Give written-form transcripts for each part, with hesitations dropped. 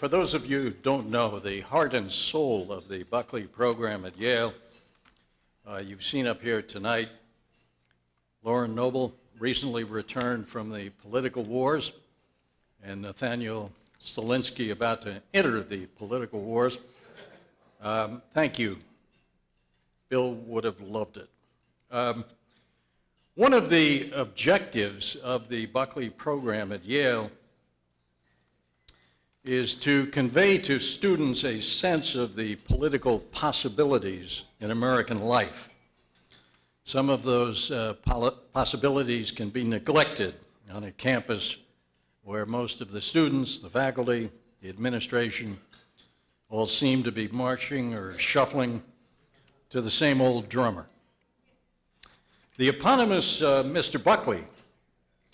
For those of you who don't know, the heart and soul of the Buckley program at Yale, you've seen up here tonight, Lauren Noble recently returned from the political wars, and Nathaniel Stalinsky about to enter the political wars. Thank you. Bill would have loved it. One of the objectives of the Buckley program at Yale is to convey to students a sense of the political possibilities in American life. Some of those possibilities can be neglected on a campus where most of the students, the faculty, the administration, all seem to be marching or shuffling to the same old drummer. The eponymous Mr. Buckley,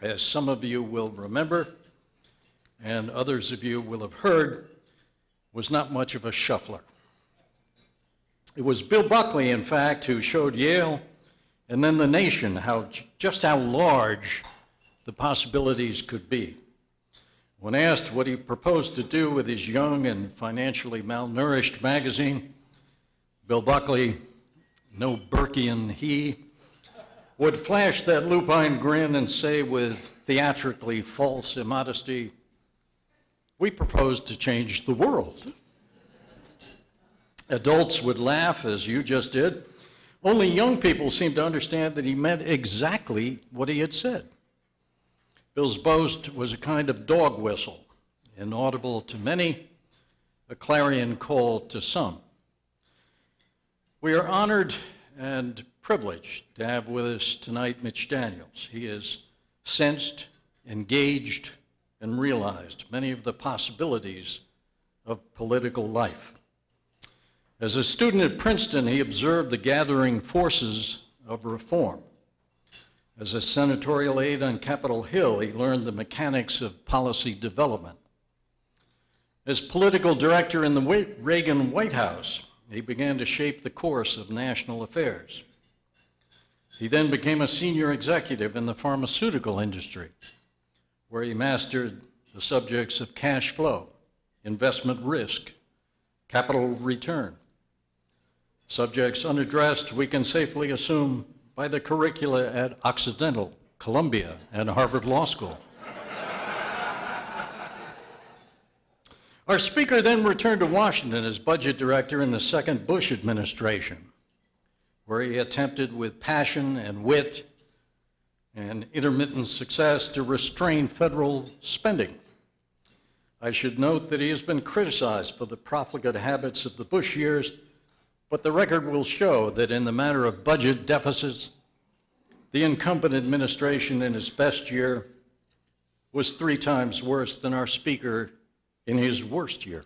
as some of you will remember, and others of you will have heard, was not much of a shuffler. It was Bill Buckley, in fact, who showed Yale and then the nation just how large the possibilities could be. When asked what he proposed to do with his young and financially malnourished magazine, Bill Buckley, no Burkean he, would flash that lupine grin and say with theatrically false immodesty, "We propose to change the world." Adults would laugh, as you just did. Only young people seemed to understand that he meant exactly what he had said. Bill's boast was a kind of dog whistle, inaudible to many, a clarion call to some. We are honored and privileged to have with us tonight Mitch Daniels. He has sensed, engaged, and realized many of the possibilities of political life. As a student at Princeton, he observed the gathering forces of reform. As a senatorial aide on Capitol Hill, he learned the mechanics of policy development. As political director in the Reagan White House, he began to shape the course of national affairs. He then became a senior executive in the pharmaceutical industry, where he mastered the subjects of cash flow, investment risk, capital return. Subjects unaddressed, we can safely assume, by the curricula at Occidental, Columbia, and Harvard Law School. Our speaker then returned to Washington as budget director in the second Bush administration, where he attempted with passion and wit and intermittent success to restrain federal spending. I should note that he has been criticized for the profligate habits of the Bush years, but the record will show that in the matter of budget deficits, the incumbent administration in its best year was 3 times worse than our speaker in his worst year.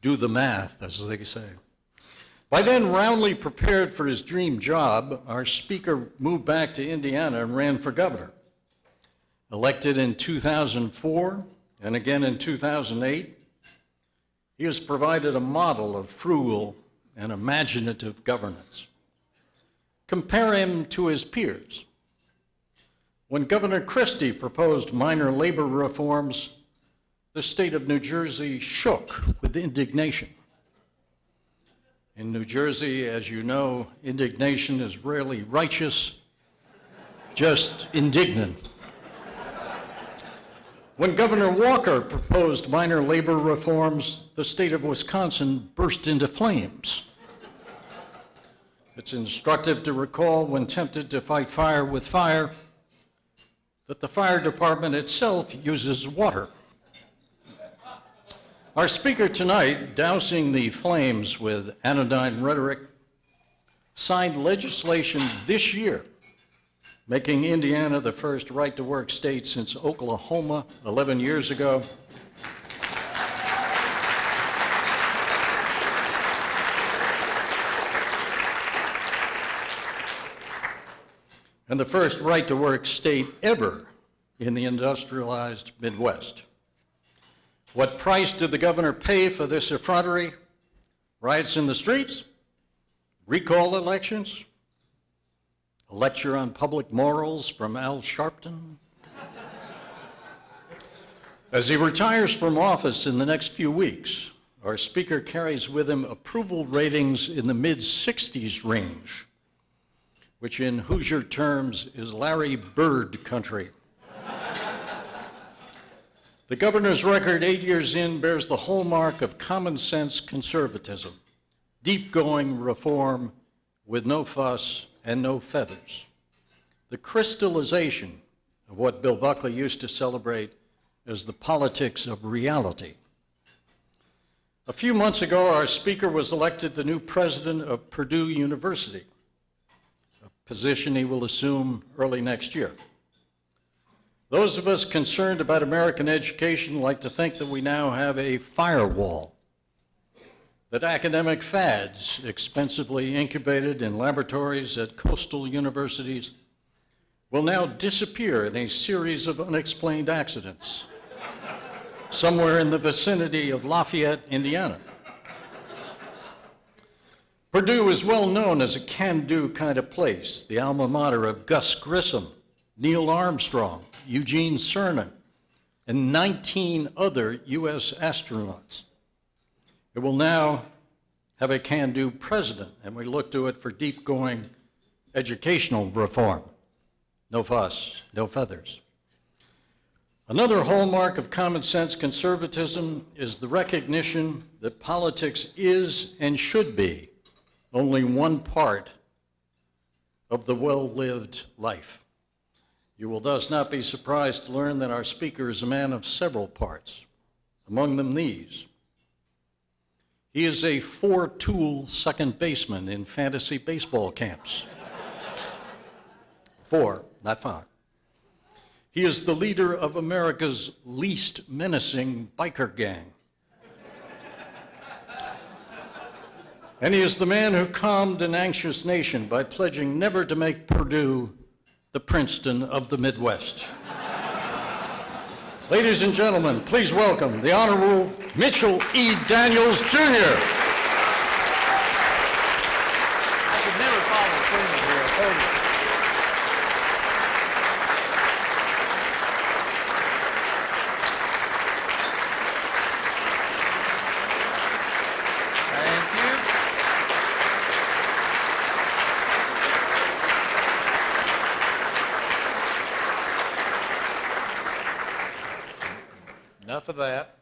Do the math, as they say. By then roundly prepared for his dream job, our speaker moved back to Indiana and ran for governor. Elected in 2004 and again in 2008, he has provided a model of frugal and imaginative governance. Compare him to his peers. When Governor Christie proposed minor labor reforms, the state of New Jersey shook with indignation. In New Jersey, as you know, indignation is rarely righteous, just indignant. When Governor Walker proposed minor labor reforms, the state of Wisconsin burst into flames. It's instructive to recall, when tempted to fight fire with fire, that the fire department itself uses water. Our speaker tonight, dousing the flames with anodyne rhetoric, signed legislation this year making Indiana the first right-to-work state since Oklahoma 11 years ago. And the first right-to-work state ever in the industrialized Midwest. What price did the governor pay for this effrontery? Riots in the streets? Recall elections? A lecture on public morals from Al Sharpton? As he retires from office in the next few weeks, our speaker carries with him approval ratings in the mid-60s range, which in Hoosier terms is Larry Bird country. The governor's record 8 years in bears the hallmark of common sense conservatism, deep-going reform with no fuss and no feathers. The crystallization of what Bill Buckley used to celebrate as the politics of reality. A few months ago, our speaker was elected the new president of Purdue University, a position he will assume early next year. Those of us concerned about American education like to think that we now have a firewall, that academic fads expensively incubated in laboratories at coastal universities will now disappear in a series of unexplained accidents somewhere in the vicinity of Lafayette, Indiana. Purdue is well known as a can-do kind of place, the alma mater of Gus Grissom, Neil Armstrong, Eugene Cernan, and 19 other U.S. astronauts. It will now have a can-do president, and we look to it for deep-going educational reform. No fuss, no feathers. Another hallmark of common sense conservatism is the recognition that politics is and should be only one part of the well-lived life. You will thus not be surprised to learn that our speaker is a man of several parts, among them these. He is a four-tool second baseman in fantasy baseball camps. 4, not 5. He is the leader of America's least menacing biker gang. And he is the man who calmed an anxious nation by pledging never to make Purdue the Princeton of the Midwest. Ladies and gentlemen, please welcome the Honorable Mitchell E. Daniels, Jr. I should never follow Freeman here. Enough of that.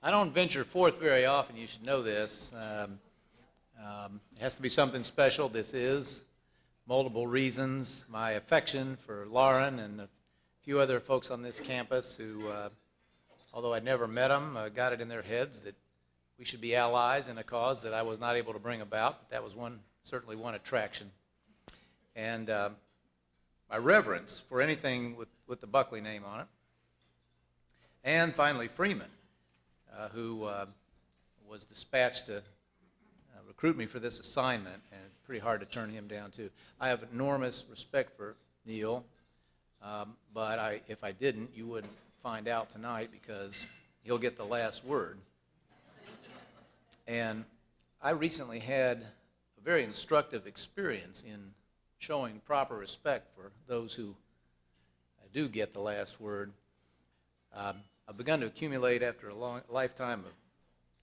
I don't venture forth very often, you should know this. It has to be something special. This is multiple reasons. My affection for Lauren and a few other folks on this campus who, although I'd never met them, got it in their heads that we should be allies in a cause that I was not able to bring about. But that was certainly one attraction. And my reverence for anything with the Buckley name on it. And finally, Freeman, who was dispatched to recruit me for this assignment, and it's pretty hard to turn him down, too. I have enormous respect for Neil, but if I didn't, you wouldn't find out tonight because he'll get the last word. And I recently had a very instructive experience in showing proper respect for those who do get the last word. I've begun to accumulate, after a long lifetime of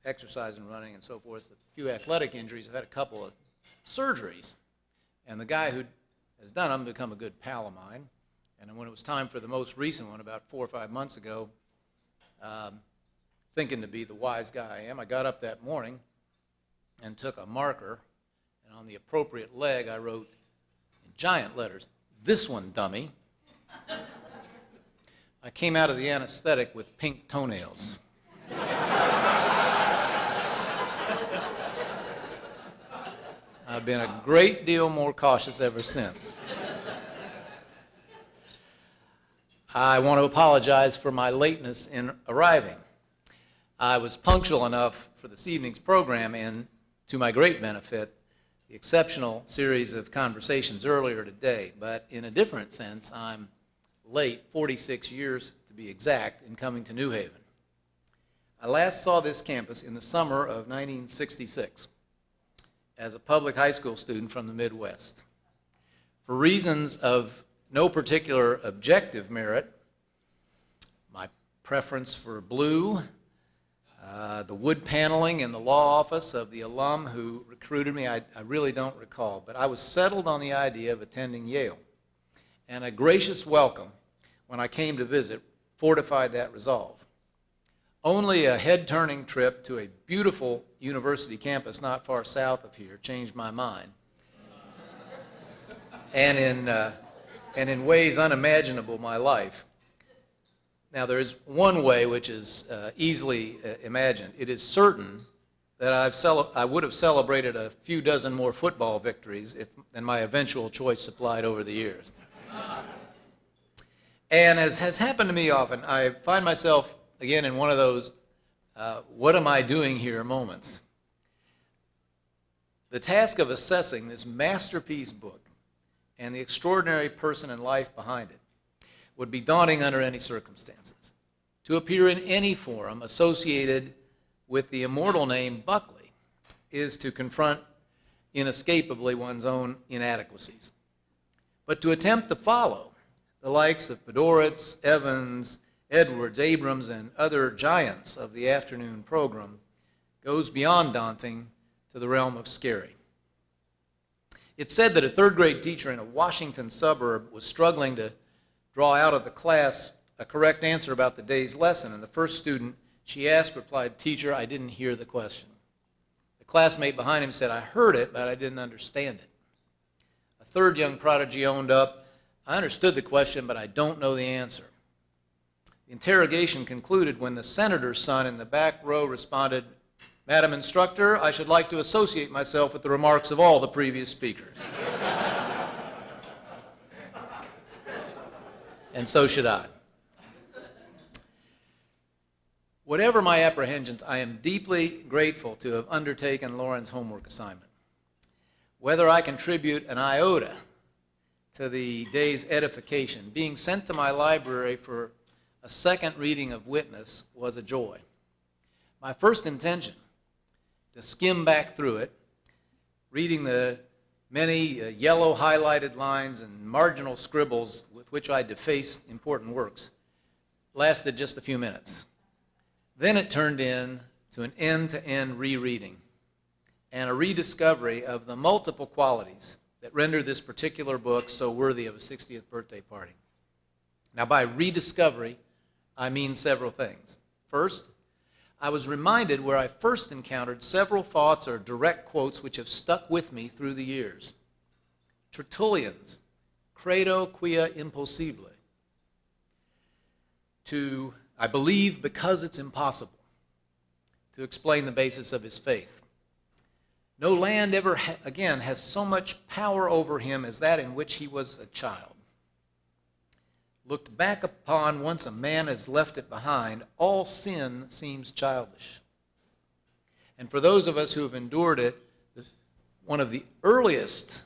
exercise and running and so forth, a few athletic injuries. I've had a couple of surgeries, and the guy who has done them become a good pal of mine. And when it was time for the most recent one, about 4 or 5 months ago, thinking to be the wise guy I am, I got up that morning and took a marker, and on the appropriate leg I wrote in giant letters, "This one, dummy." I came out of the anesthetic with pink toenails. I've been a great deal more cautious ever since. I want to apologize for my lateness in arriving. I was punctual enough for this evening's program, and to my great benefit, the exceptional series of conversations earlier today, but in a different sense, I'm late, 46 years to be exact, in coming to New Haven. I last saw this campus in the summer of 1966 as a public high school student from the Midwest. For reasons of no particular objective merit, my preference for blue, the wood paneling in the law office of the alum who recruited me, I really don't recall, but I was settled on the idea of attending Yale. And a gracious welcome when I came to visit fortified that resolve. Only a head-turning trip to a beautiful university campus not far south of here changed my mind. And in ways unimaginable, my life. Now, there is one way which is easily imagined. It is certain that I would have celebrated a few dozen more football victories than my eventual choice supplied over the years. And as has happened to me often, I find myself, again, in one of those, what am I doing here moments. The task of assessing this masterpiece book and the extraordinary person and life behind it would be daunting under any circumstances. To appear in any forum associated with the immortal name Buckley is to confront inescapably one's own inadequacies. But to attempt to follow the likes of Podhoretz, Evans, Edwards, Abrams, and other giants of the afternoon program goes beyond daunting to the realm of scary. It's said that a third-grade teacher in a Washington suburb was struggling to draw out of the class a correct answer about the day's lesson, and the first student she asked replied, "Teacher, I didn't hear the question." The classmate behind him said, "I heard it, but I didn't understand it." A third young prodigy owned up, "I understood the question, but I don't know the answer." The interrogation concluded when the senator's son in the back row responded, "Madam Instructor, I should like to associate myself with the remarks of all the previous speakers." And so should I. Whatever my apprehensions, I am deeply grateful to have undertaken Lauren's homework assignment. Whether I contribute an iota to the day's edification, being sent to my library for a second reading of Witness was a joy. My first intention, to skim back through it, reading the many yellow highlighted lines and marginal scribbles with which I defaced important works, lasted just a few minutes. Then it turned into an end-to-end rereading and a rediscovery of the multiple qualities that render this particular book so worthy of a 60th birthday party. Now, by rediscovery, I mean several things. First, I was reminded where I first encountered several thoughts or direct quotes which have stuck with me through the years. Tertullian's "Credo quia impossibile," to "I believe because it's impossible," to explain the basis of his faith. No land ever again has so much power over him as that in which he was a child. Looked back upon once a man has left it behind, all sin seems childish. And for those of us who have endured it, one of the earliest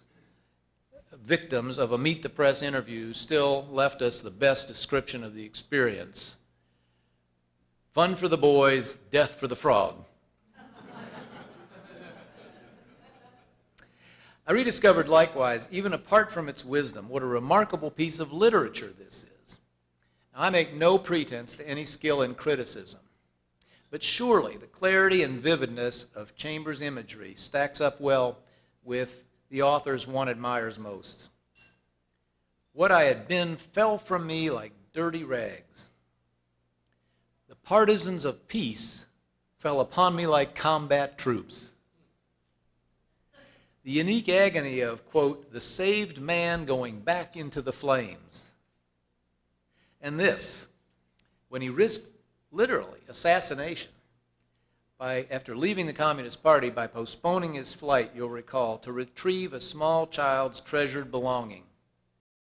victims of a Meet the Press interview still left us the best description of the experience. "Fun for the boys, death for the frog." I rediscovered likewise, even apart from its wisdom, what a remarkable piece of literature this is. Now, I make no pretense to any skill in criticism, but surely the clarity and vividness of Chambers' imagery stacks up well with the author's one admires most. "What I had been fell from me like dirty rags. The partisans of peace fell upon me like combat troops. The unique agony of, quote, the saved man going back into the flames. And this, when he risked, literally, assassination, after leaving the Communist Party by postponing his flight, you'll recall, to retrieve a small child's treasured belonging,